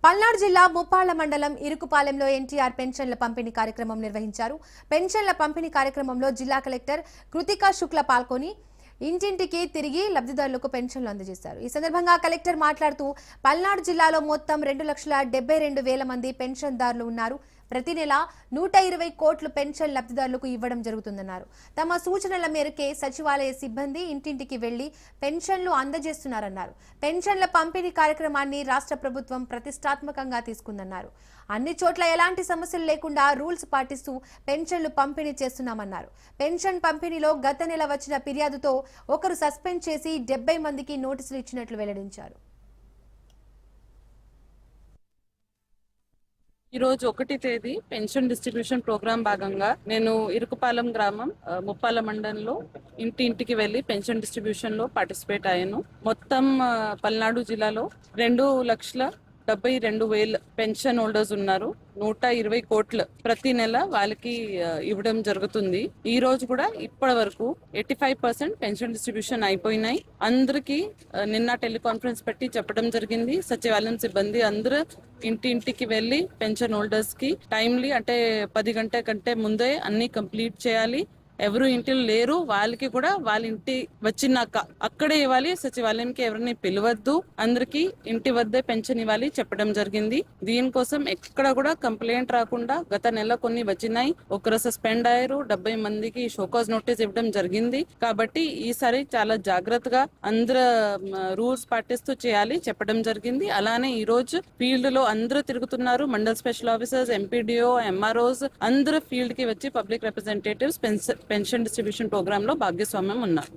పల్నాడు జిల్లా ముప్పాళ్ల మండలం ఇరుకుపాలెంలో ఎన్టీఆర్ పెన్షన్ల పంపిణీ కార్యక్రమం నిర్వహించారు. పెన్షన్ల పంపిణీ కార్యక్రమంలో జిల్లా కలెక్టర్ కృతికా శుక్ల పాల్గొని ఇంటింటికి తిరిగి లబ్ధిదారులకు పెన్షన్లు అందజేశారు. ఈ సందర్భంగా కలెక్టర్ మాట్లాడుతూ పల్నాడు జిల్లాలో మొత్తం 2,72,000 మంది పెన్షన్దారులు ఉన్నారు. ప్రతి నెల 120 కోట్ల పెన్షన్ లబ్ధిదారులకు ఇవ్వడం జరుగుతుందన్నారు. తమ సూచనల మేరకే సచివాలయ సిబ్బంది ఇంటింటికి వెళ్లి పెన్షన్లు అందజేస్తున్నారన్నారు. పెన్షన్ల పంపిణీ కార్యక్రమాన్ని రాష్ట్ర ప్రభుత్వం ప్రతిష్టాత్మకంగా తీసుకుందన్నారు. అన్ని చోట్ల ఎలాంటి సమస్యలు లేకుండా రూల్స్ పాటిస్తూ పెన్షన్లు పంపిణీ చేస్తున్నామన్నారు. పెన్షన్ పంపిణీలో గత నెల వచ్చిన ఫిర్యాదుతో ఒకరు సస్పెండ్ చేసి 70 మందికి నోటీసులు ఇచ్చినట్లు వెల్లడించారు. ఈ రోజు 1వ తేదీ పెన్షన్ డిస్ట్రిబ్యూషన్ ప్రోగ్రామ్ భాగంగా నేను ఇరుకుపాలెం గ్రామం ముప్పాల మండలంలో ఇంటింటికి వెళ్లి పెన్షన్ డిస్ట్రిబ్యూషన్ లో పార్టిసిపేట్ అయ్యాను. మొత్తం పల్నాడు జిల్లాలో 2,72,000 పెన్షన్ హోల్డర్స్ ఉన్నారు. 120 కోట్లు ప్రతి నెల వాళ్ళకి ఇవ్వడం జరుగుతుంది. ఈ రోజు కూడా ఇప్పటి వరకు 85% పెన్షన్ డిస్ట్రిబ్యూషన్ అయిపోయినాయి. అందరికి నిన్న టెలికాన్ఫరెన్స్ పెట్టి చెప్పడం జరిగింది. సచివాలయం సిబ్బంది అందరూ ఇంటింటికి వెళ్లి పెన్షన్ హోల్డర్స్ కి టైమ్లీ అంటే 10 గంటల కంటే ముందే అన్ని కంప్లీట్ చేయాలి. ఎవరు ఇంటిలో లేరు వాళ్ళకి కూడా వాళ్ళ ఇంటి వచ్చినాక అక్కడే ఇవ్వాలి. సచివాలయంకి ఎవరిని పిలవద్దు, అందరికి ఇంటి వద్దే పెన్షన్ ఇవ్వాలి చెప్పడం జరిగింది. దీనికోసం ఎక్కడ కూడా కంప్లైంట్ రాకుండా గత నెల కొన్ని వచ్చినాయి. ఒకరు సస్పెండ్ అయ్యారు. 70 మందికి షోకాజ్ నోటీస్ ఇవ్వడం జరిగింది. కాబట్టి ఈసారి చాలా జాగ్రత్తగా అందరు రూల్స్ పాటిస్తూ చేయాలి చెప్పడం జరిగింది. అలానే ఈ రోజు ఫీల్డ్ లో అందరూ తిరుగుతున్నారు. Mandal special officers, MPDO, MROs అందరూ ఫీల్డ్ కి వచ్చి public representatives pension distribution program లో భాగస్వామ్యం ఉన్నారు.